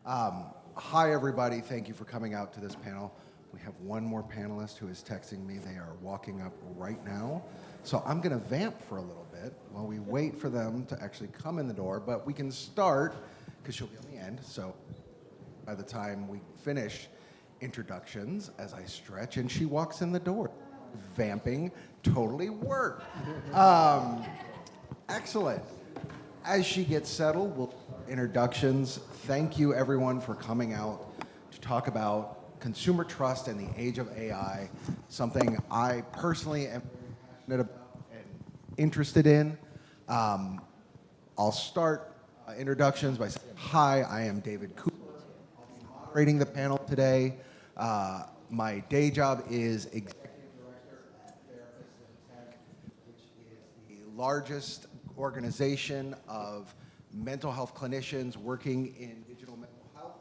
Hi, everybody. Thank you for coming out to this panel. We have one more panelist who is texting me. They are walking up right now. So I'm going to vamp for a little bit while we wait for them to actually come in the door. But we can start, because she'll be on the end. So by the time we finish introductions, as I stretch and she walks in the door, vamping totally worked. Excellent. As she gets settled, we'll introductions. Thank you, everyone, for coming out to talk about consumer trust in the age of AI, something I personally am passionate about and interested in. I'll start introductions by saying, hi, I am David Cooper. I'll be moderating the panel today. My day job is Executive Director at Therapists in Tech, which is the largest organization of mental health clinicians working in digital mental health.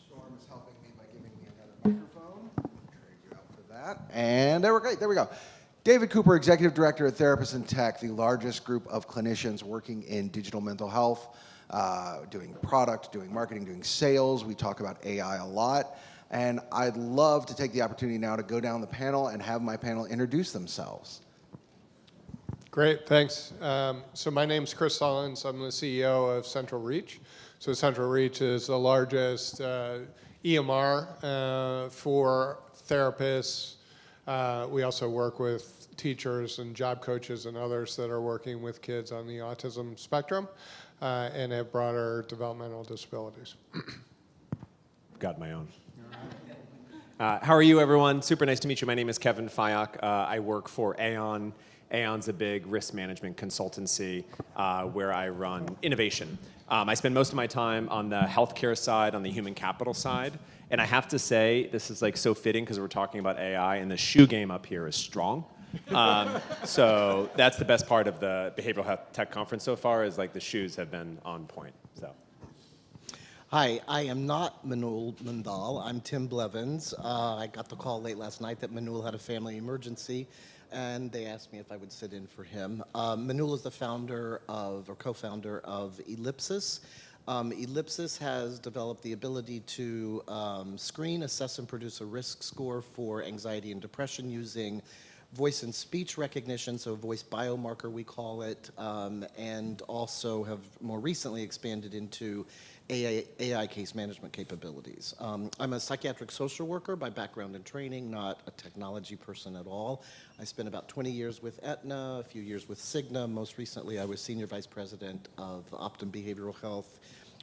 Storm is helping me by giving me another microphone. Trade you out for that. And there we go. David Cooper, Executive Director at Therapists in Tech, the largest group of clinicians working in digital mental health, doing product, doing marketing, doing sales. We talk about AI a lot. And I'd love to take the opportunity now to go down the panel and have my panel introduce themselves. Great, thanks. So my name's Chris Sullins. I'm the CEO of Central Reach. So Central Reach is the largest EMR for therapists. We also work with teachers and job coaches and others that are working with kids on the autism spectrum and have broader developmental disabilities. Got my own. How are you, everyone? Super nice to meet you. My name is Kevin Fayok. I work for Aon. Aon's a big risk management consultancy where I run innovation. I spend most of my time on the healthcare side, on the human capital side. And I have to say, this is like so fitting because we're talking about AI, and the shoe game up here is strong. So that's the best part of the Behavioral Health Tech Conference so far, is like the shoes have been on point. So. Hi, I am not Manul Mandal. I'm Tim Blevins. I got the call late last night that Manul had a family emergency, and they asked me if I would sit in for him. Manul is the founder of, or co-founder of Ellipsis. Ellipsis has developed the ability to screen, assess, and produce a risk score for anxiety and depression using voice and speech recognition, so voice biomarker we call it, and also have more recently expanded into AI case management capabilities. I'm a psychiatric social worker by background and training, not a technology person at all. I spent about 20 years with Aetna, a few years with Cigna. Most recently, I was Senior Vice President of Optum Behavioral Health,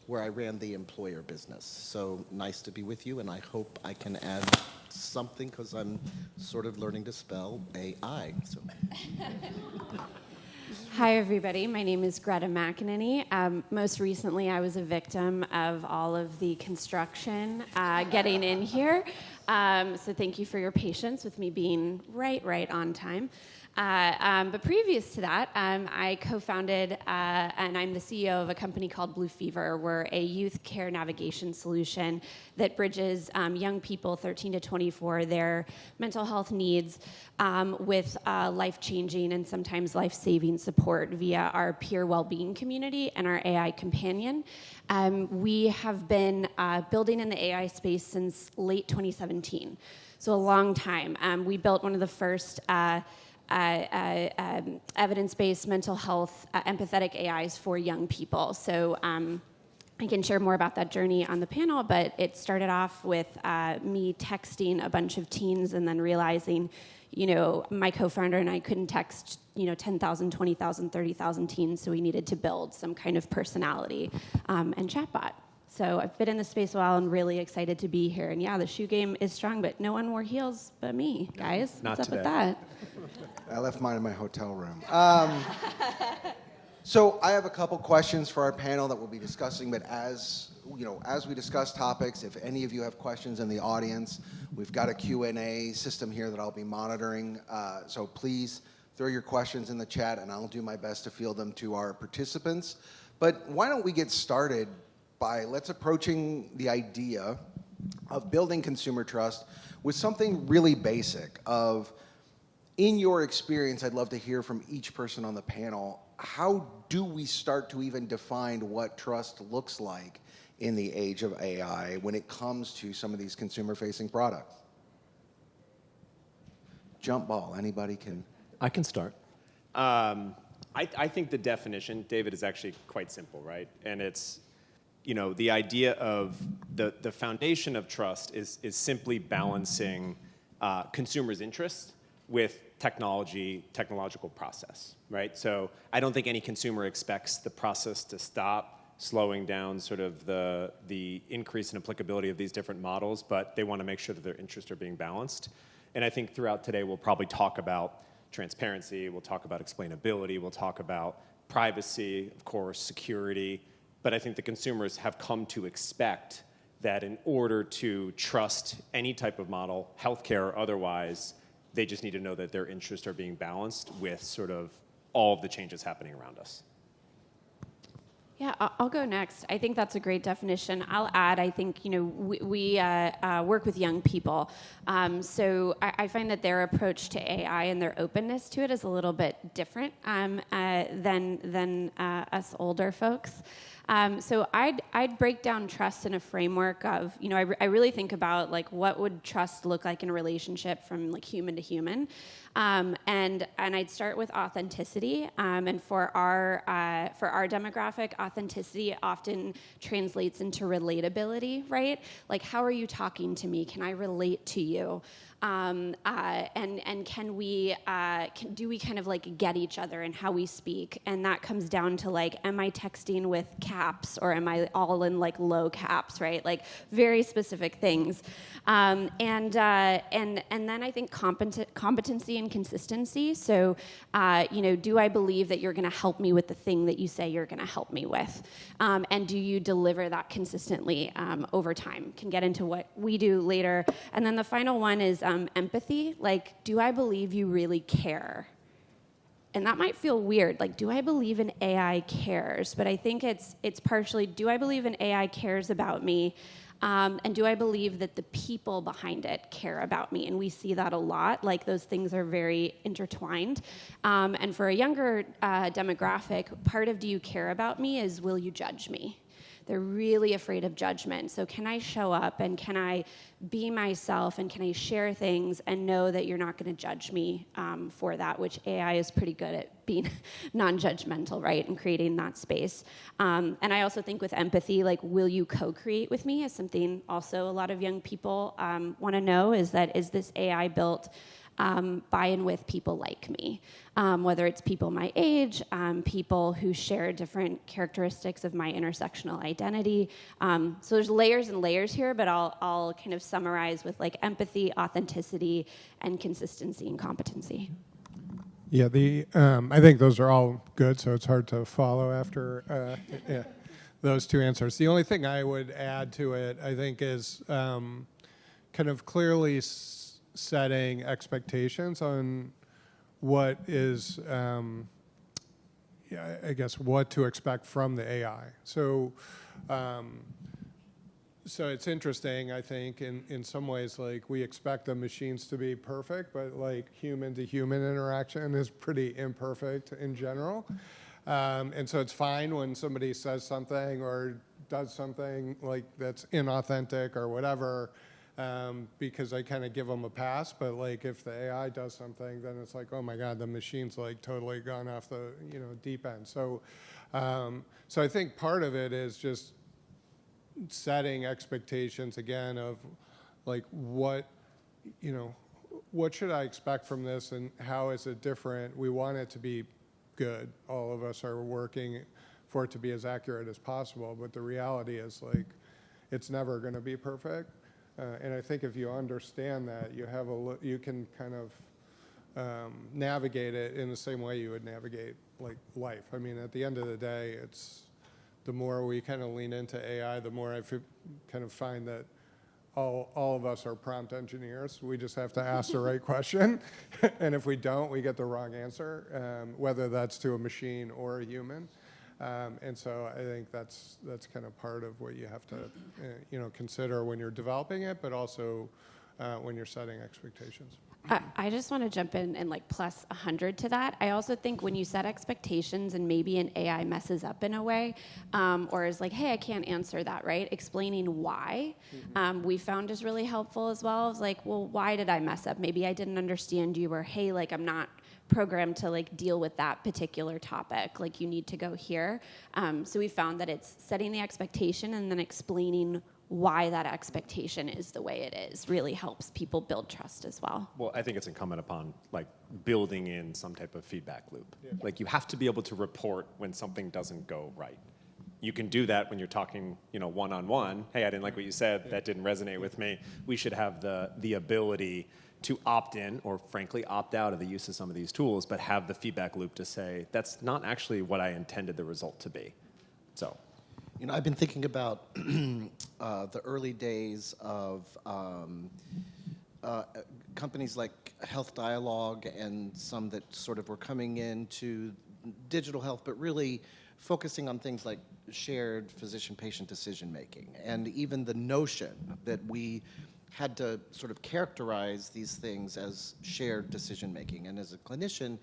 where I ran the employer business. So nice to be with you, and I hope I can add something because I'm sort of learning to spell AI. So. Hi, everybody. My name is Greta McEnany. Most recently, I was a victim of all of the construction getting in here. So thank you for your patience with me being right on time. But previous to that, I co-founded and I'm the CEO of a company called Blue Fever. We're a youth care navigation solution that bridges young people 13 to 24, their mental health needs with life-changing and sometimes life-saving support via our peer well-being community and our AI companion. We have been building in the AI space since late 2017, so a long time. We built one of the first evidence-based mental health empathetic AIs for young people. So I can share more about that journey on the panel, but it started off with me texting a bunch of teens and then realizing, my co-founder and I couldn't text, 10,000, 20,000, 30,000 teens, so we needed to build some kind of personality and chatbot. So I've been in the space a while and really excited to be here. And yeah, the shoe game is strong, but no one wore heels but me, guys. Not What's up today. with that? I left mine in my hotel room. So I have a couple questions for our panel that we'll be discussing, but as we discuss topics, if any of you have questions in the audience, we've got a Q&A system here that I'll be monitoring. So please throw your questions in the chat and I'll do my best to field them to our participants. But why don't we get started by let's approaching the idea of building consumer trust with something really basic of, in your experience, I'd love to hear from each person on the panel, how do we start to even define what trust looks like in the age of AI when it comes to some of these consumer-facing products? Jump ball, anybody can. I can start. I think the definition, David, is actually quite simple, right? And it's, the idea of the foundation of trust is simply balancing consumers' interests with technological process, right? So I don't think any consumer expects the process to stop, slowing down sort of the increase in applicability of these different models, but they want to make sure that their interests are being balanced. And I think throughout today, we'll probably talk about transparency, we'll talk about explainability, we'll talk about privacy, of course, security. But I think the consumers have come to expect that in order to trust any type of model, healthcare or otherwise, they just need to know that their interests are being balanced with sort of all of the changes happening around us. Yeah, I'll go next. I think that's a great definition. I'll add, I think, we work with young people. So I find that their approach to AI and their openness to it is a little bit different than us older folks. So I'd break down trust in a framework of, I really think about like what would trust look like in a relationship from like human to human. And I'd start with authenticity. And for our demographic, authenticity often translates into relatability, right? Like, how are you talking to me? Can I relate to you? And can we do we kind of like get each other in how we speak? And that comes down to like, am I texting with caps or am I all in like low caps, right? Like very specific things. And then I think competency and consistency. So, do I believe that you're going to help me with the thing that you say you're going to help me with? And do you deliver that consistently over time? Can get into what we do later. And then the final one is empathy. Like, do I believe you really care? And that might feel weird. Like, do I believe an AI cares? But I think it's partially, do I believe an AI cares about me? And do I believe that the people behind it care about me? And we see that a lot. Like, those things are very intertwined. And for a younger demographic, part of do you care about me is will you judge me? They're really afraid of judgment. So can I show up and can I be myself and can I share things and know that you're not going to judge me for that, which AI is pretty good at being non-judgmental, right, and creating that space. And I also think with empathy, like, will you co-create with me is something also a lot of young people want to know is this AI built by and with people like me, whether it's people my age, people who share different characteristics of my intersectional identity. So there's layers and layers here, but I'll kind of summarize with like empathy, authenticity, and consistency and competency. Yeah, I think those are all good, so it's hard to follow after those two answers. The only thing I would add to it, I think, is kind of clearly setting expectations on what is, I guess, what to expect from the AI. So it's interesting, I think, in some ways, like, we expect the machines to be perfect, but like human-to-human interaction is pretty imperfect in general. And so it's fine when somebody says something or does something like that's inauthentic or whatever, because I kind of give them a pass. But like, if the AI does something, then it's like, oh my God, the machine's like totally gone off the deep end. So I think part of it is just setting expectations again of like what should I expect from this and how is it different? We want it to be good. All of us are working for it to be as accurate as possible, but the reality is like it's never going to be perfect. And I think if you understand that, you can kind of navigate it in the same way you would navigate like life. I mean, at the end of the day, it's the more we kind of lean into AI, the more I kind of find that all of us are prompt engineers. We just have to ask the right question, and if we don't, we get the wrong answer, whether that's to a machine or a human. And so I think that's kind of part of what you have to consider when you're developing it, but also when you're setting expectations. I just want to jump in and like plus 100 to that. I also think when you set expectations and maybe an AI messes up in a way, or is like, hey, I can't answer that, right? Explaining why we found is really helpful as well. It's like, well, why did I mess up? Maybe I didn't understand you, or hey, like I'm not programmed to like deal with that particular topic. Like you need to go here. So we found that it's setting the expectation and then explaining why that expectation is the way it is really helps people build trust as well. Well, I think it's incumbent upon like building in some type of feedback loop. Yeah. Like you have to be able to report when something doesn't go right. You can do that when you're talking, one-on-one. Hey, I didn't like what you said. That didn't resonate with me. We should have the ability to opt in or frankly opt out of the use of some of these tools, but have the feedback loop to say, that's not actually what I intended the result to be. So. I've been thinking about the early days of companies like Health Dialogue and some that sort of were coming into digital health, but really focusing on things like shared physician-patient decision-making, and even the notion that we had to sort of characterize these things as shared decision-making. And as a clinician, it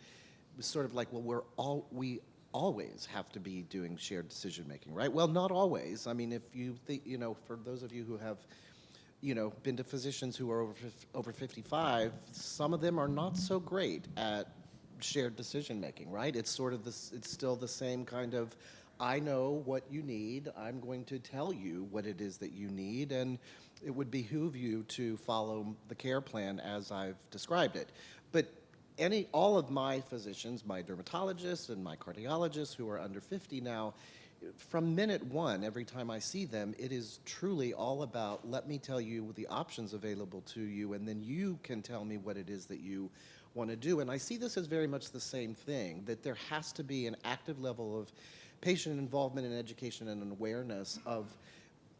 was sort of like, well, we always have to be doing shared decision-making, right? Well, not always. I mean, if you think, for those of you who have, been to physicians who are over 55, some of them are not so great at shared decision-making, right? It's sort of it's still the same kind of, I know what you need, I'm going to tell you what it is that you need, and it would behoove you to follow the care plan as I've described it. But all of my physicians, my dermatologists and my cardiologists who are under 50 now, from minute one, every time I see them, it is truly all about, let me tell you the options available to you, and then you can tell me what it is that you want to do. And I see this as very much the same thing, that there has to be an active level of patient involvement and education and an awareness of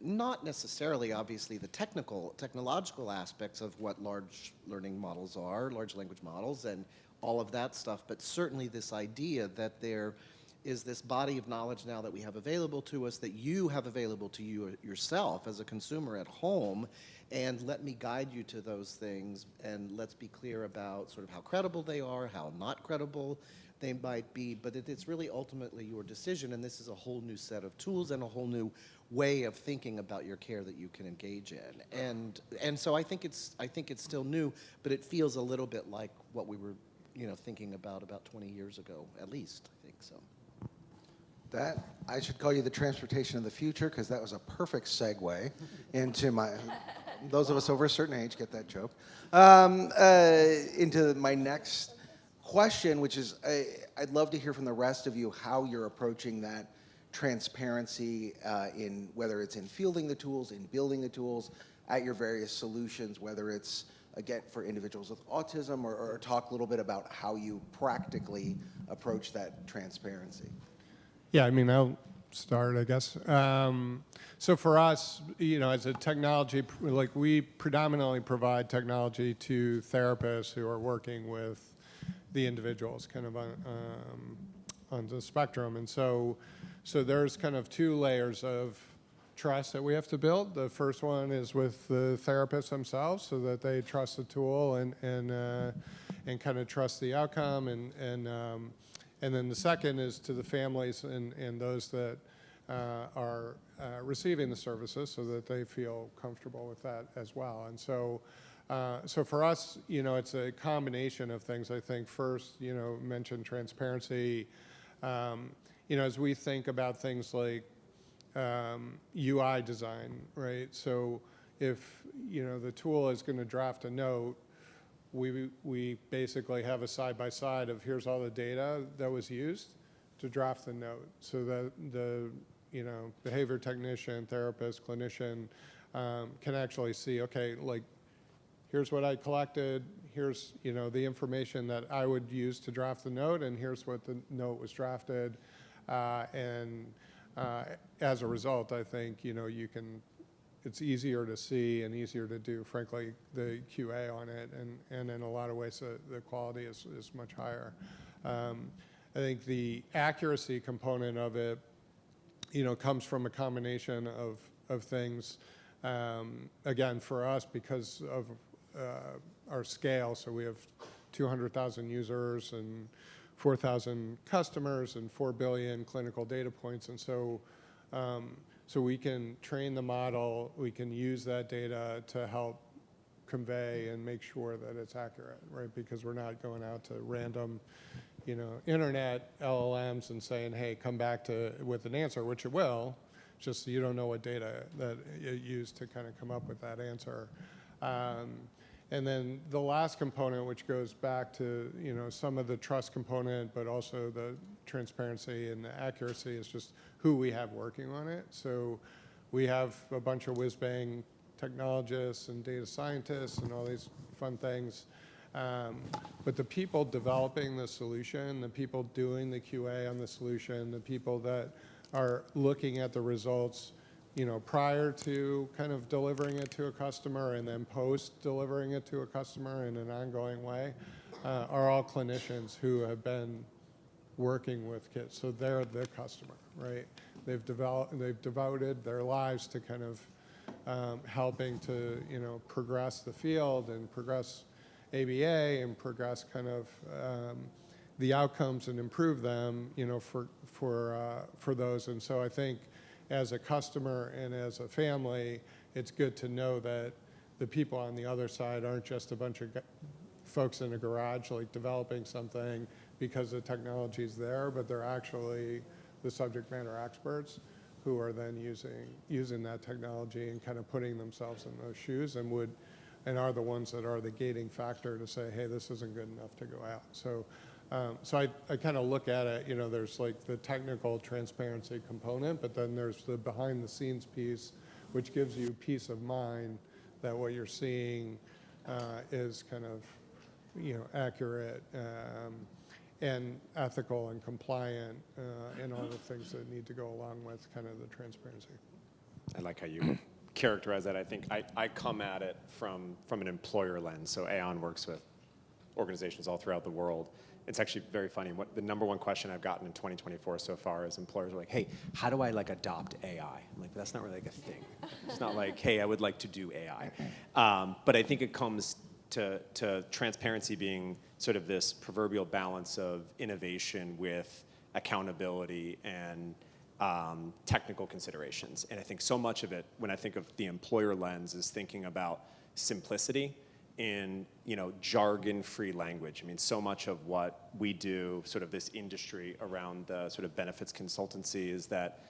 not necessarily, obviously, the technological aspects of what large learning models are, large language models, and all of that stuff, but certainly this idea that there is this body of knowledge now that we have available to us, that you have available to you yourself as a consumer at home, and let me guide you to those things, and let's be clear about sort of how credible they are, how not credible they might be, but it's really ultimately your decision, and this is a whole new set of tools and a whole new way of thinking about your care that you can engage in. And so I think it's still new, but it feels a little bit like what we were thinking about 20 years ago, at least, I think so. That, I should call you the transportation of the future, because that was a perfect segue into those of us over a certain age get that joke, into my next question, which is, I'd love to hear from the rest of you how you're approaching that transparency in whether it's in fielding the tools, in building the tools, at your various solutions, whether it's, again, for individuals with autism, or talk a little bit about how you practically approach that transparency. Yeah, I mean, I'll start, I guess. So for us, as a technology, like we predominantly provide technology to therapists who are working with the individuals kind of on the spectrum. And so there's kind of two layers of trust that we have to build. The first one is with the therapists themselves, so that they trust the tool and kind of trust the outcome, and then the second is to the families and those that are receiving the services, so that they feel comfortable with that as well. And so for us, it's a combination of things. I think first, mention transparency. As we think about things like UI design, right? So if the tool is going to draft a note, we basically have a side-by-side of here's all the data that was used to draft the note, so that the behavior technician, therapist, clinician can actually see, okay, like here's what I collected, here's the information that I would use to draft the note, and here's what the note was drafted, and as a result, I think it's easier to see and easier to do, frankly, the QA on it, and in a lot of ways the quality is much higher. I think the accuracy component of it, comes from a combination of things. Again, for us, because of our scale. So we have 200,000 users and 4,000 customers and 4 billion clinical data points. And so, so we can train the model, we can use that data to help convey and make sure that it's accurate, right? Because we're not going out to random, internet LLMs and saying, hey, come back with an answer, which it will, just so you don't know what data that it used to kind of come up with that answer. And then the last component, which goes back to some of the trust component, but also the transparency and the accuracy, is just who we have working on it. So we have a bunch of whiz-bang technologists and data scientists and all these fun things. But the people developing the solution, the people doing the QA on the solution, the people that are looking at the results, prior to kind of delivering it to a customer and then post delivering it to a customer in an ongoing way, are all clinicians who have been working with kids. So they're the customer, right? They've devoted their lives to kind of helping to progress the field and progress ABA and progress kind of the outcomes and improve them for those. And so I think as a customer and as a family, it's good to know that the people on the other side aren't just a bunch of folks in a garage like developing something because the technology's there, but they're actually the subject matter experts who are then using that technology and kind of putting themselves in those shoes and are the ones that are the gating factor to say, hey, this isn't good enough to go out. So, so I kind of look at it, there's like the technical transparency component, but then there's the behind the scenes piece, which gives you peace of mind that what you're seeing is kind of, accurate and ethical and compliant and all the things that need to go along with kind of the transparency. I like how you characterize that. I think I come at it from an employer lens. So Aon works with organizations all throughout the world. It's actually very funny. What the number one question I've gotten in 2024 so far is employers are like, hey, how do I adopt AI? I'm like, that's not really a thing. It's not like, hey, I would like to do AI. But I think it comes to transparency being sort of this proverbial balance of innovation with accountability and technical considerations. And I think so much of it, when I think of the employer lens, is thinking about simplicity in jargon-free language. I mean, so much of what we do, sort of this industry around the sort of benefits consultancy, is that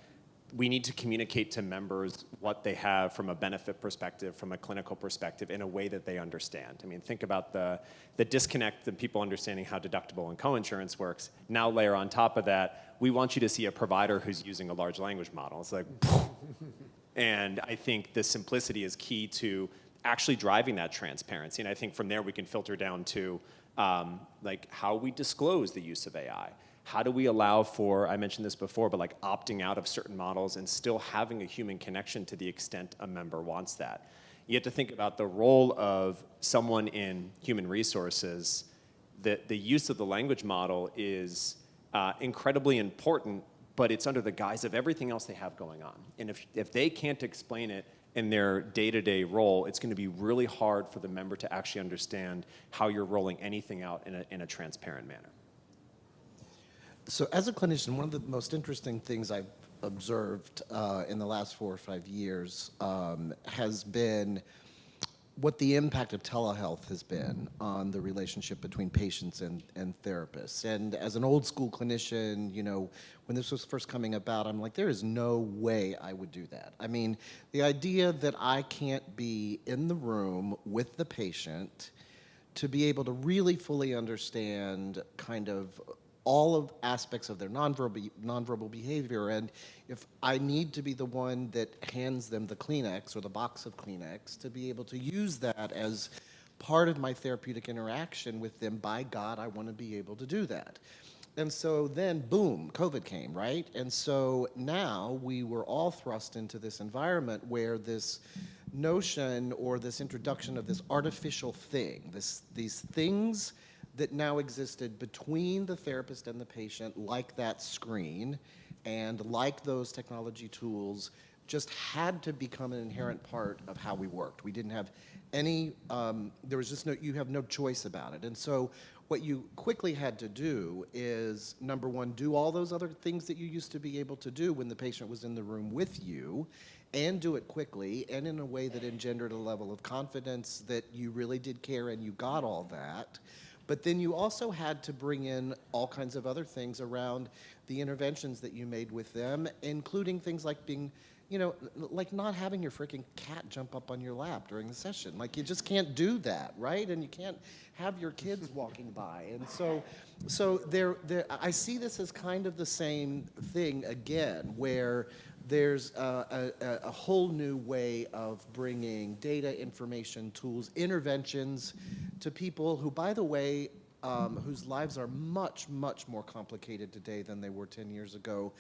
we need to communicate to members what they have from a benefit perspective, from a clinical perspective, in a way that they understand. I mean, think about the disconnect in people understanding how deductible and coinsurance works. Now layer on top of that, we want you to see a provider who's using a large language model. It's like, and I think the simplicity is key to actually driving that transparency. And I think from there we can filter down to like how we disclose the use of AI. How do we allow for, I mentioned this before, but like opting out of certain models and still having a human connection to the extent a member wants that? You have to think about the role of someone in human resources. The use of the language model is incredibly important, but it's under the guise of everything else they have going on. And if they can't explain it in their day-to-day role, it's going to be really hard for the member to actually understand how you're rolling anything out in a transparent manner. So as a clinician, one of the most interesting things I've observed in the last 4 or 5 years has been what the impact of telehealth has been on the relationship between patients and therapists. And as an old school clinician, when this was first coming about, I'm like, there is no way I would do that. I mean, the idea that I can't be in the room with the patient to be able to really fully understand kind of all of aspects of their nonverbal behavior, and if I need to be the one that hands them the Kleenex or the box of Kleenex to be able to use that as part of my therapeutic interaction with them, by God, I want to be able to do that. And so then, boom, COVID came, right? And so now we were all thrust into this environment where this notion or this introduction of this artificial thing, these things that now existed between the therapist and the patient, like that screen and like those technology tools, just had to become an inherent part of how we worked. We didn't have any, there was just no, you have no choice about it. And so what you quickly had to do is, number one, do all those other things that you used to be able to do when the patient was in the room with you, and do it quickly and in a way that engendered a level of confidence that you really did care and you got all that. But then you also had to bring in all kinds of other things around the interventions that you made with them, including things like being, you know, like not having your freaking cat jump up on your lap during the session. Like, you just can't do that, right? And you can't have your kids walking by. And so I see this as kind of the same thing again, where there's a whole new way of bringing data, information, tools, interventions to people who, by the way, whose lives are much, much more complicated today than they were 10 years ago.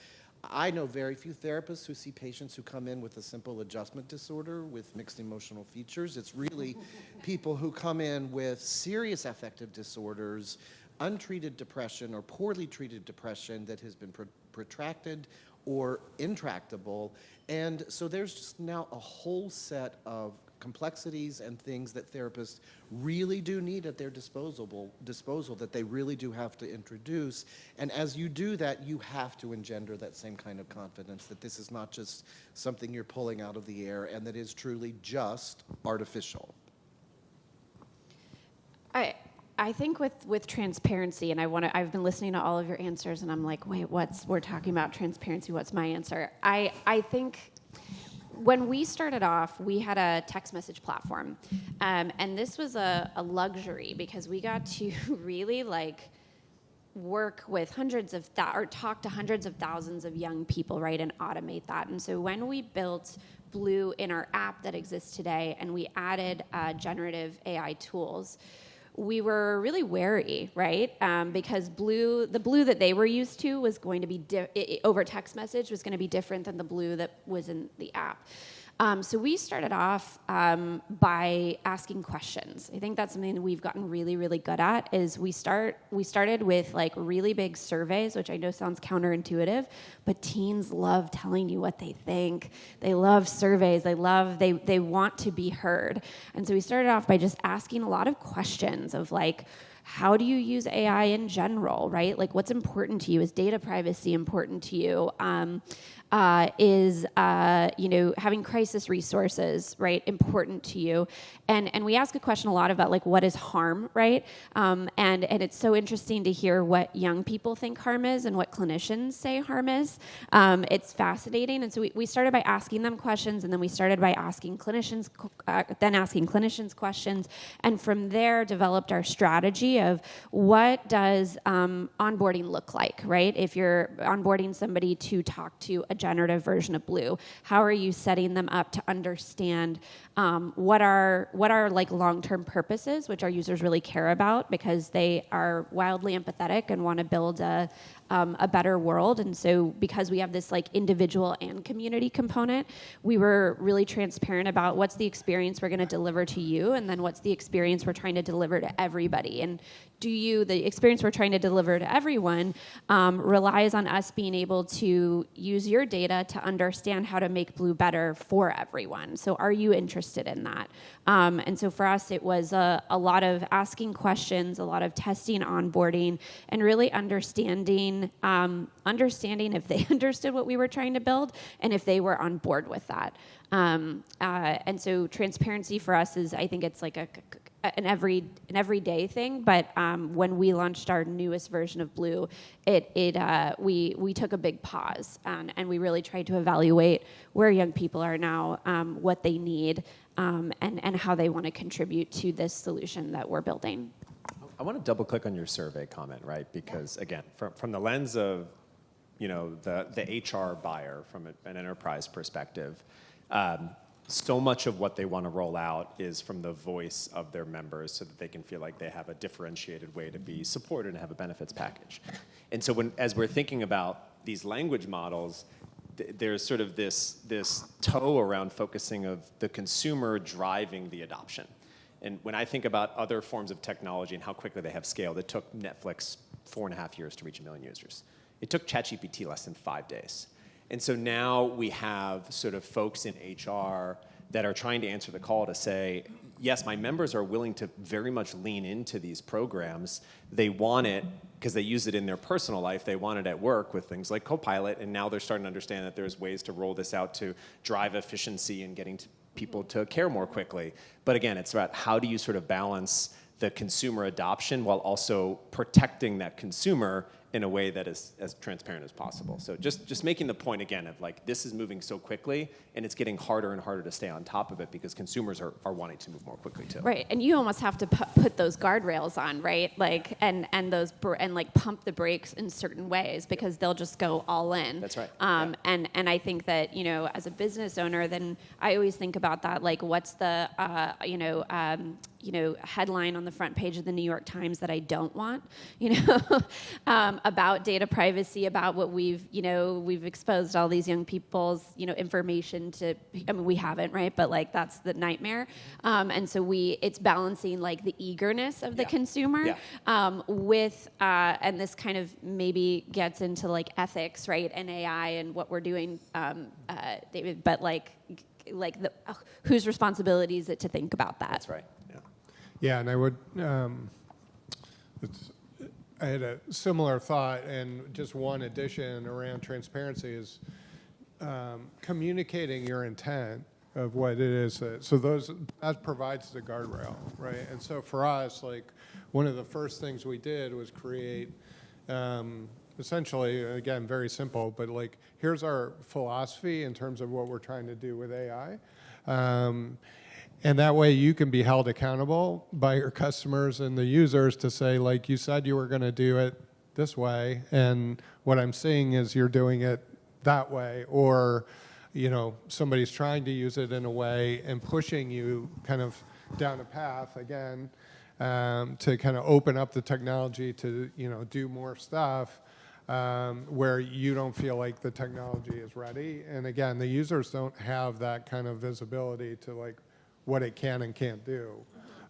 I know very few therapists who see patients who come in with a simple adjustment disorder with mixed emotional features. It's really people who come in with serious affective disorders, untreated depression or poorly treated depression that has been protracted or intractable. And so there's just now a whole set of complexities and things that therapists really do need at their disposal that they really do have to introduce. And as you do that, you have to engender that same kind of confidence that this is not just something you're pulling out of the air and that is truly just artificial. I think with transparency, and I've been listening to all of your answers, and I'm like, wait, we're talking about transparency, what's my answer? I think when we started off, we had a text message platform, and this was a luxury because we got to really work with talk to hundreds of thousands of young people, right, and automate that. And so when we built Blue in our app that exists today, and we added generative AI tools, we were really wary, right? Because the Blue that they were used to was going to be over text message was going to be different than the Blue that was in the app. So we started off by asking questions. I think that's something that we've gotten really, really good at. Is we started with really big surveys, which I know sounds counterintuitive, but teens love telling you what they think. They love surveys. They want to be heard. And so we started off by just asking a lot of questions of how do you use AI in general, right? What's important to you? Is data privacy important to you? Is having crisis resources, right, important to you? And we ask a question a lot about what is harm, right? And it's so interesting to hear what young people think harm is and what clinicians say harm is. It's fascinating. And so we started by asking them questions, and then we started by asking clinicians questions, and from there developed our strategy of what does onboarding look like, right? If you're onboarding somebody to talk to a generative version of Blue, how are you setting them up to understand what are long-term purposes, which our users really care about because they are wildly empathetic and want to build a better world. And so because we have this individual and community component, we were really transparent about what's the experience we're going to deliver to you, and then what's the experience we're trying to deliver to everybody. And the experience we're trying to deliver to everyone relies on us being able to use your data to understand how to make Blue better for everyone. So are you interested in that? And so for us, it was a lot of asking questions, a lot of testing, onboarding, and really understanding if they understood what we were trying to build and if they were on board with that. And so transparency for us is, I think it's an everyday thing. But when we launched our newest version of Blue, we took a big pause and we really tried to evaluate where young people are now, what they need, and how they want to contribute to this solution that we're building. I want to double click on your survey comment, right? Because again, from the lens of the HR buyer from an enterprise perspective, so much of what they want to roll out is from the voice of their members so that they can feel like they have a differentiated way to be supported and have a benefits package. And so as we're thinking about these language models, there's sort of this toe around focusing of the consumer driving the adoption. And when I think about other forms of technology and how quickly they have scaled, it took Netflix 4.5 years to reach 1 million users. It took ChatGPT less than 5 days. And so now we have sort of folks in HR that are trying to answer the call to say, yes, my members are willing to very much lean into these programs. They want it because they use it in their personal life. They want it at work with things like Copilot, and now they're starting to understand that there's ways to roll this out to drive efficiency and getting people to care more quickly. But again, it's about how do you sort of balance the consumer adoption while also protecting that consumer in a way that is as transparent as possible. So just making the point again of like, this is moving so quickly and it's getting harder and harder to stay on top of it because consumers are wanting to move more quickly too. Right, and you almost have to put those guardrails on, right? Like, and like pump the brakes in certain ways because they'll just go all in. That's right. And I think that, as a business owner, then I always think about that, like what's the, headline on the front page of the New York Times that I don't want, about data privacy, about what we've exposed all these young people's, information to. I mean, we haven't, right? But like that's the nightmare. And so it's balancing like the eagerness of the consumer with, and this kind of maybe gets into like ethics, right, and AI and what we're doing, David. But whose responsibility is it to think about that? That's right. Yeah, and I would, I had a similar thought, and just one addition around transparency is communicating your intent of what it is. That provides the guardrail, right? And so for us, like one of the first things we did was create, essentially, again, very simple, but like here's our philosophy in terms of what we're trying to do with AI. And that way you can be held accountable by your customers and the users to say, like, you said you were going to do it this way, and what I'm seeing is you're doing it that way, or somebody's trying to use it in a way and pushing you kind of down a path, again, to kind of open up the technology to do more stuff where you don't feel like the technology is ready. And again, the users don't have that kind of visibility to like what it can and can't do.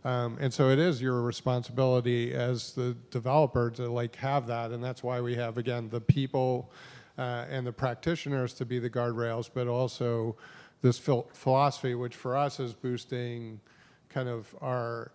And so it is your responsibility as the developer to like have that, and that's why we have, again, the people and the practitioners to be the guardrails, but also this philosophy, which for us is boosting kind of our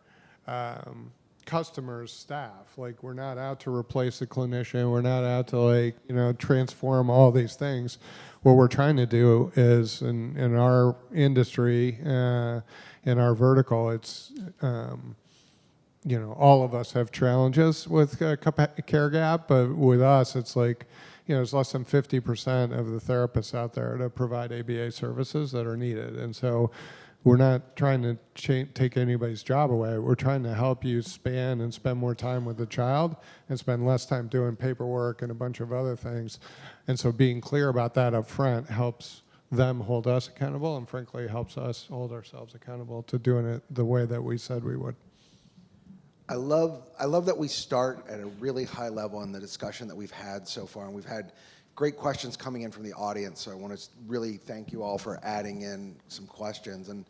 customers' staff. Like, we're not out to replace a clinician, we're not out to like, transform all these things. What we're trying to do is, in our industry, in our vertical, it's, all of us have challenges with care gap, but with us, it's like, there's less than 50% of the therapists out there to provide ABA services that are needed. And so we're not trying to take anybody's job away. We're trying to help you span and spend more time with the child and spend less time doing paperwork and a bunch of other things. And so being clear about that up front helps them hold us accountable, and frankly helps us hold ourselves accountable to doing it the way that we said we would. I love that we start at a really high level in the discussion that we've had so far, and we've had great questions coming in from the audience, so I want to really thank you all for adding in some questions, and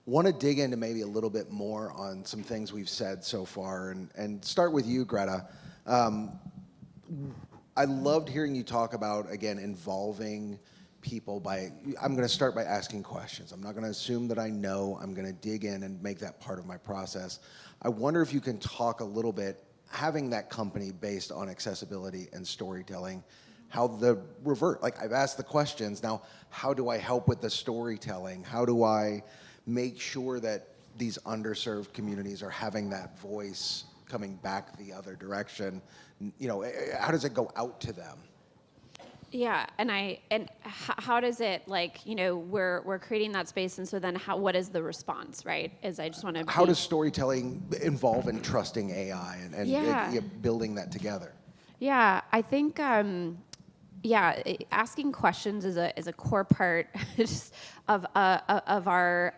want to dig into maybe a little bit more on some things we've said so far, and start with you, Greta. I loved hearing you talk about, again, involving people I'm going to start by asking questions. I'm not going to assume that I know. I'm going to dig in and make that part of my process. I wonder if you can talk a little bit, having that company based on accessibility and storytelling, how like I've asked the questions, now how do I help with the storytelling? How do I make sure that these underserved communities are having that voice coming back the other direction? How does it go out to them? Yeah, and how does it, like, we're creating that space, and so then what is the response, right? How does storytelling involve in trusting AI and building that together? Yeah, I think asking questions is a core part of our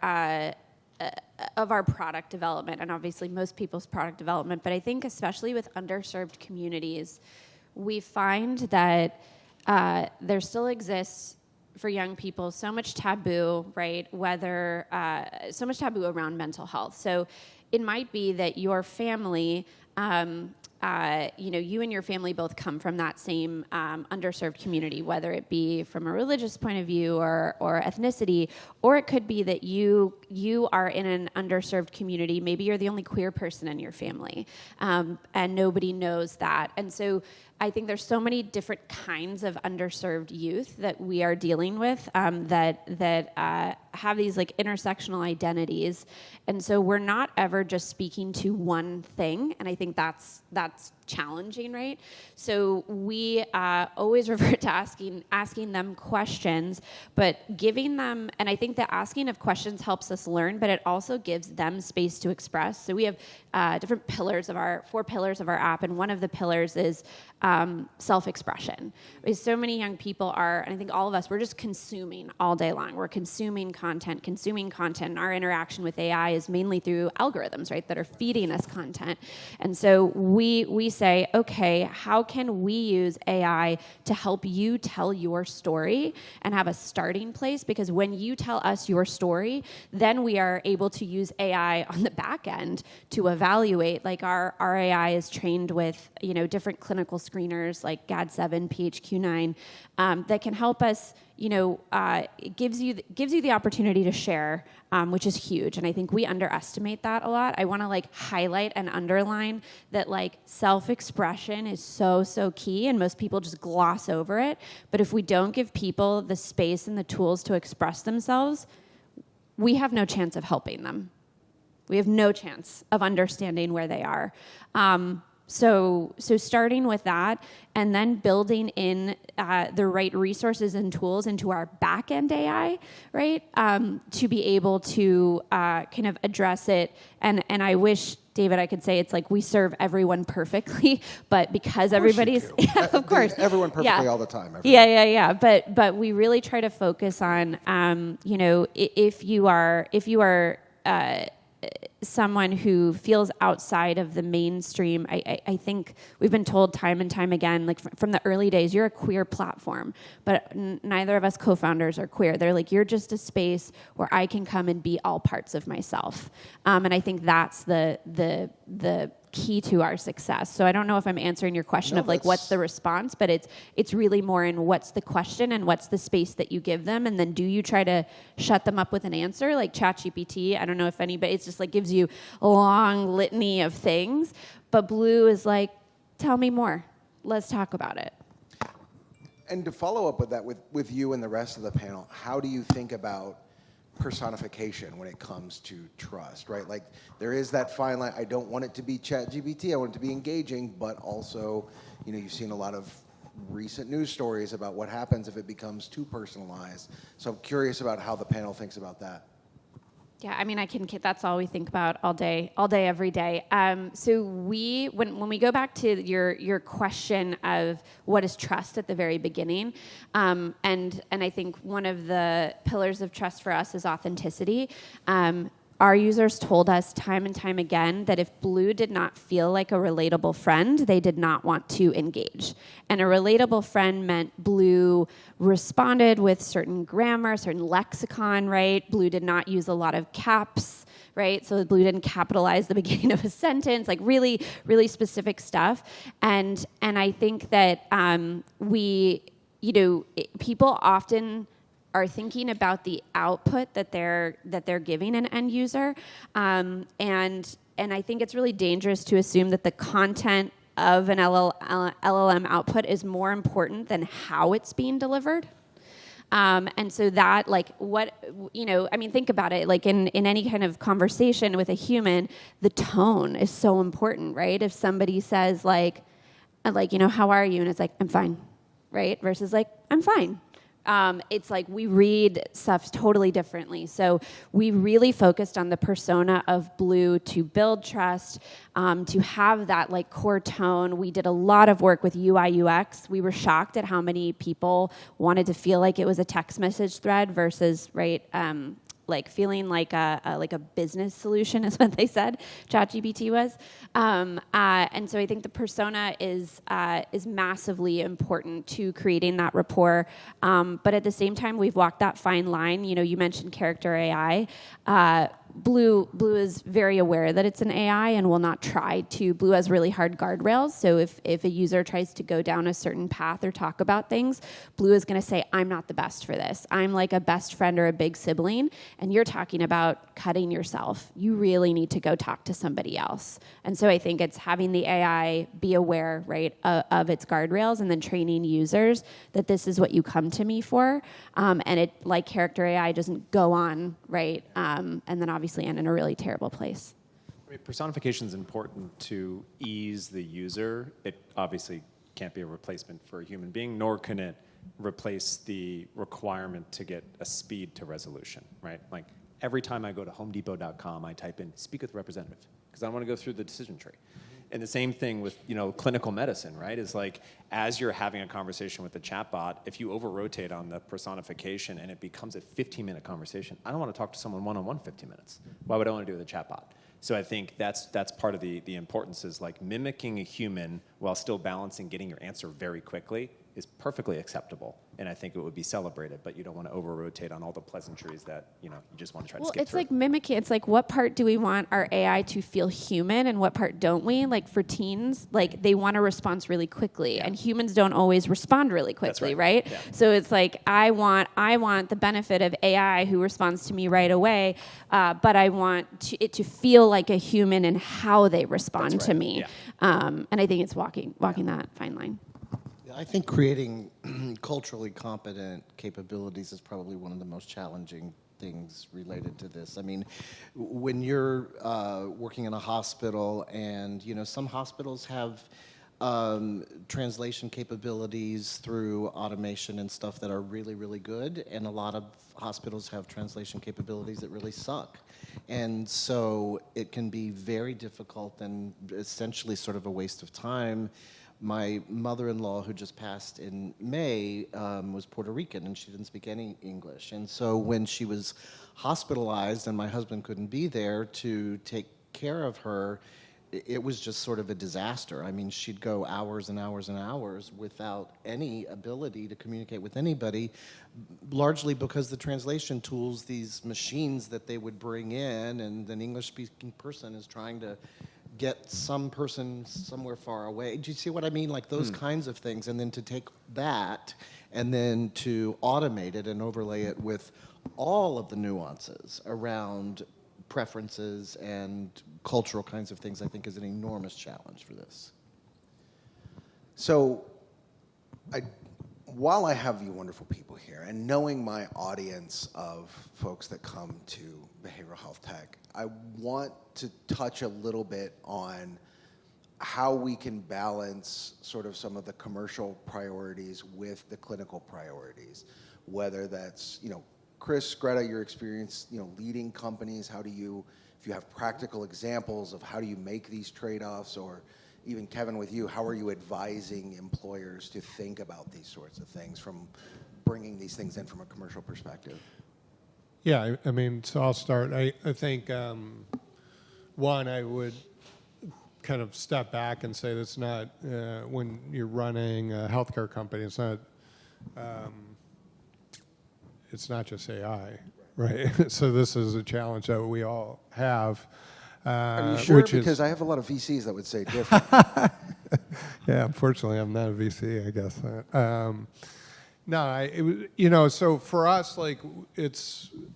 product development, and obviously most people's product development. But I think especially with underserved communities, we find that there still exists for young people so much taboo, right? So much taboo around mental health. So it might be that your family you and your family both come from that same underserved community, whether it be from a religious point of view or ethnicity, or it could be that you are in an underserved community. Maybe you're the only queer person in your family, and nobody knows that. And so I think there's so many different kinds of underserved youth that we are dealing with that have these like intersectional identities, and so we're not ever just speaking to one thing, and I think that's challenging, right? So we always revert to asking them questions, but giving them, and I think that asking of questions helps us learn, but it also gives them space to express. So we have four pillars of our app, and one of the pillars is self-expression. Because so many young people are, and I think all of us, we're just consuming all day long. We're consuming content, and our interaction with AI is mainly through algorithms, right, that are feeding us content. And so we say, okay, how can we use AI to help you tell your story and have a starting place? Because when you tell us your story, then we are able to use AI on the back end to evaluate. Like our AI is trained with different clinical screeners like GAD7, PHQ9, that can help us. It gives you the opportunity to share, which is huge. And I think we underestimate that a lot. I want to highlight and underline that self-expression is so key, and most people just gloss over it. But if we don't give people the space and the tools to express themselves, we have no chance of helping them. We have no chance of understanding where they are. So starting with that, and then building in the right resources and tools into our back-end AI, right, to be able to kind of address it. And I wish, David, I could say it's like we serve everyone perfectly, but because everybody's, yeah, of course, everyone perfectly yeah. all the time. Yeah. But we really try to focus on, if you are someone who feels outside of the mainstream, I think we've been told time and time again, from the early days, you're a queer platform, but neither of us co-founders are queer. They're like, you're just a space where I can come and be all parts of myself. And I think that's the key to our success. So I don't know if I'm answering your question of what's the response, but it's really more in what's the question and what's the space that you give them, and then do you try to shut them up with an answer like ChatGPT? I don't know if anybody, it's just gives you a long litany of things, but Blue is like, tell me more. Let's talk about it. And to follow up with that, with you and the rest of the panel, how do you think about personification when it comes to trust, right? There is that fine line. I don't want it to be ChatGPT. I want it to be engaging, but also, you've seen a lot of recent news stories about what happens if it becomes too personalized. So I'm curious about how the panel thinks about that. Yeah, I mean, that's all we think about all day, every day. So when we go back to your question of what is trust at the very beginning, and I think one of the pillars of trust for us is authenticity. Our users told us time and time again that if Blue did not feel like a relatable friend, they did not want to engage. And a relatable friend meant Blue responded with certain grammar, certain lexicon, right? Blue did not use a lot of caps, right? So Blue didn't capitalize the beginning of a sentence, really, really specific stuff. And I think that people often are thinking about the output that they're giving an end user, and I think it's really dangerous to assume that the content of an LLM output is more important than how it's being delivered. And so that, think about it, in any kind of conversation with a human, the tone is so important, right? If somebody says how are you? And it's I'm fine, right? Versus I'm fine. It's we read stuff totally differently. So we really focused on the persona of Blue to build trust, to have that core tone. We did a lot of work with UI UX. We were shocked at how many people wanted to feel like it was a text message thread versus feeling like a business solution is what they said ChatGPT was, and so I think the persona is massively important to creating that rapport. But at the same time, we've walked that fine line. You mentioned character AI. Blue is very aware that it's an AI and will not try to. Blue has really hard guardrails. So if a user tries to go down a certain path or talk about things, Blue is going to say, I'm not the best for this. I'm like a best friend or a big sibling, and you're talking about cutting yourself. You really need to go talk to somebody else. And so I think it's having the AI be aware, right, of its guardrails, and then training users that this is what you come to me for. And it, like character AI, doesn't go on, right, and then obviously end in a really terrible place. I mean, personification is important to ease the user. It obviously can't be a replacement for a human being, nor can it replace the requirement to get a speed to resolution, right? Like every time I go to homedepot.com, I type in speak with representative because I want to go through the decision tree. And the same thing with, clinical medicine, right? Is like, as you're having a conversation with the chatbot, if you over-rotate on the personification and it becomes a 15-minute conversation, I don't want to talk to someone one-on-one 15 minutes. Why would I want to do it with a chatbot? So I think that's part of the importance is like mimicking a human while still balancing getting your answer very quickly is perfectly acceptable. And I think it would be celebrated, but you don't want to over-rotate on all the pleasantries that, you just want to try to skip it's through. like mimicking. It's like, what part do we want our AI to feel human and what part don't we? Like for teens, like they want a response really quickly, and humans don't always respond really quickly, right? Yeah. So it's like, I want the benefit of AI who responds to me right away, but I want it to feel like a human in how they respond to me. Yeah. And I think it's walking that fine line. I think creating culturally competent capabilities is probably one of the most challenging things related to this. I mean, when you're working in a hospital and, some hospitals have translation capabilities through automation and stuff that are really, really good, and a lot of hospitals have translation capabilities that really suck. And so it can be very difficult and essentially sort of a waste of time. My mother-in-law, who just passed in May, was Puerto Rican, and she didn't speak any English. And so when she was hospitalized and my husband couldn't be there to take care of her, it was just sort of a disaster. I mean, she'd go hours and hours and hours without any ability to communicate with anybody, largely because the translation tools, these machines that they would bring in, and an English-speaking person is trying to get some person somewhere far away. Do you see what I mean? Like those kinds of things. And then to take that and then to automate it and overlay it with all of the nuances around preferences and cultural kinds of things, I think is an enormous challenge for this. So, while I have you wonderful people here, and knowing my audience of folks that come to behavioral health tech, I want to touch a little bit on how we can balance sort of some of the commercial priorities with the clinical priorities, whether that's, Chris, Greta, your experience, leading companies, how do you, if you have practical examples of how do you make these trade-offs, or even Kevin with you, how are you advising employers to think about these sorts of things from bringing these things in from a commercial perspective? Yeah, I mean, so I'll start. I think, one, I would kind of step back and say that's not, when you're running a healthcare company, it's not just AI, right? So this is a challenge that we all have. Are you sure? Because I have a lot of VCs that would say different. Yeah, unfortunately, I'm not a VC, I guess. No, so for us, like,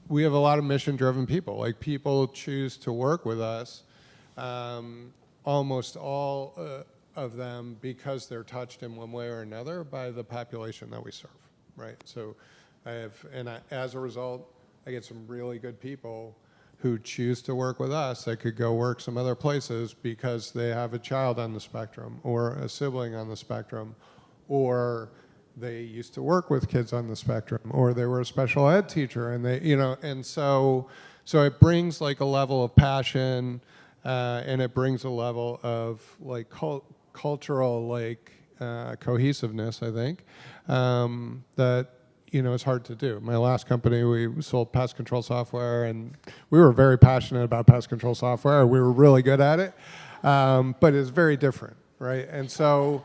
we have a lot of mission-driven people. Like, people choose to work with us, almost all of them, because they're touched in one way or another by the population that we serve, right? So as a result, I get some really good people who choose to work with us that could go work some other places because they have a child on the spectrum or a sibling on the spectrum, or they used to work with kids on the spectrum, or they were a special ed teacher, and they, and so it brings like a level of passion, and it brings a level of like cultural like cohesiveness, I think, that it's hard to do. My last company, we sold pest control software, and we were very passionate about pest control software. We were really good at it, but it's very different, right? And so,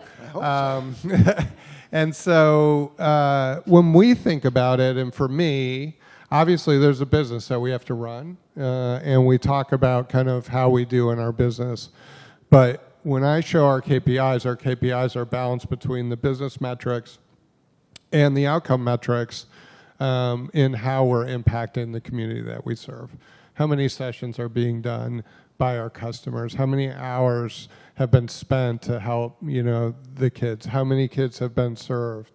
and so when we think about it, and for me, obviously there's a business that we have to run, and we talk about kind of how we do in our business. But when I show our KPIs are balanced between the business metrics and the outcome metrics in how we're impacting the community that we serve. How many sessions are being done by our customers? How many hours have been spent to help, the kids? How many kids have been served?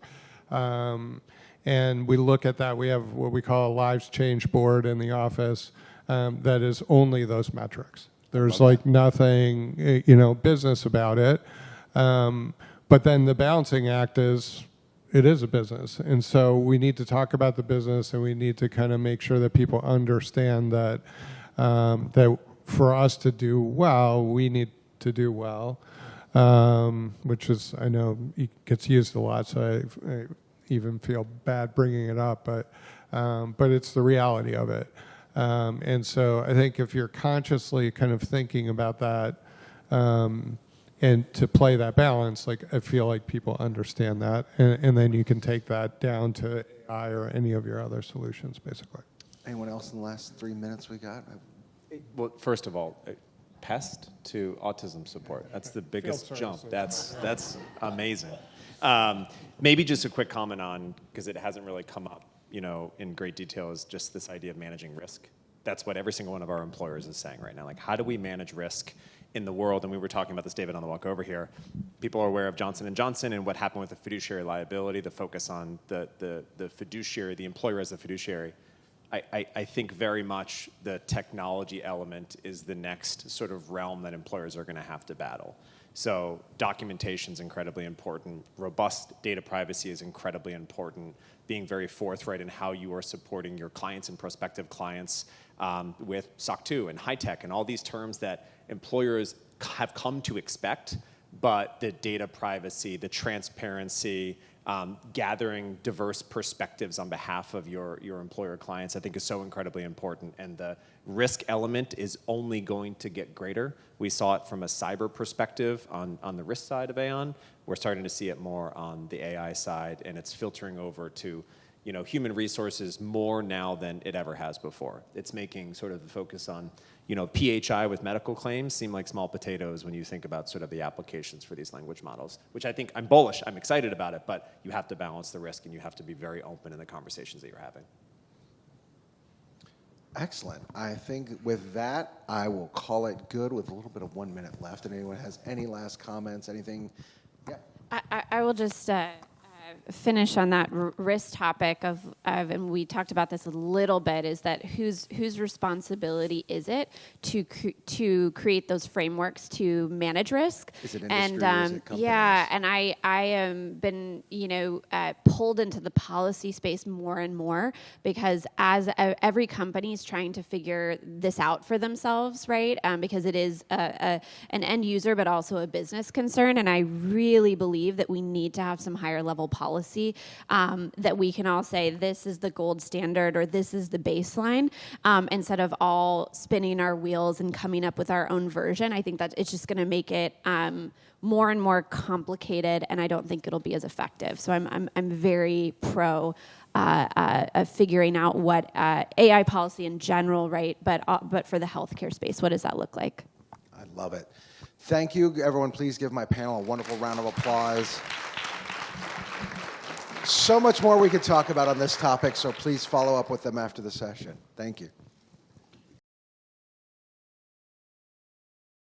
And we look at that. We have what we call a lives change board in the office that is only those metrics. There's like nothing, business about it. But then the balancing act is, it is a business. And so we need to talk about the business, and we need to kind of make sure that people understand that that for us to do well, we need to do well, which is, I know, it gets used a lot, so I even feel bad bringing it up, but it's the reality of it. And so I think if you're consciously kind of thinking about that and to play that balance, like I feel like people understand that, and then you can take that down to AI or any of your other solutions, basically. Anyone else in the last 3 minutes we got? Well, first of all, pest to autism support. That's the biggest jump. That's amazing. Maybe just a quick comment on, because it hasn't really come up, in great detail, is just this idea of managing risk. That's what every single one of our employers is saying right now. Like, how do we manage risk in the world? And we were talking about this, David, on the walk over here. People are aware of Johnson & Johnson and what happened with the fiduciary liability, the focus on the fiduciary, the employer as the fiduciary. I think very much the technology element is the next sort of realm that employers are going to have to battle. So documentation is incredibly important. Robust data privacy is incredibly important. Being very forthright in how you are supporting your clients and prospective clients with SOC 2 and high tech and all these terms that employers have come to expect, but the data privacy, the transparency, gathering diverse perspectives on behalf of your employer clients, I think is so incredibly important. And the risk element is only going to get greater. We saw it from a cyber perspective on the risk side of Aon. We're starting to see it more on the AI side, and it's filtering over to human resources more now than it ever has before. It's making sort of the focus on PHI with medical claims seem like small potatoes when you think about sort of the applications for these language models, which I think I'm bullish, I'm excited about it, but you have to balance the risk and you have to be very open in the conversations that you're having. Excellent. I think with that, I will call it good with a little bit of 1 minute left. And anyone has any last comments, anything? Yeah. I will just finish on that risk topic of, and we talked about this a little bit, is that whose responsibility is it to create those frameworks to manage risk? Is it industry or is it companies? Yeah, and I am been pulled into the policy space more and more because as every company is trying to figure this out for themselves, right? Because it is an end user, but also a business concern, and I really believe that we need to have some higher level policy that we can all say this is the gold standard or this is the baseline instead of all spinning our wheels and coming up with our own version. I think that it's just going to make it more and more complicated, and I don't think it'll be as effective. So I'm very pro figuring out what AI policy in general, right? But for the healthcare space, what does that look like? I love it. Thank you, everyone. Please give my panel a wonderful round of applause. So much more we could talk about on this topic, so please follow up with them after the session. Thank you.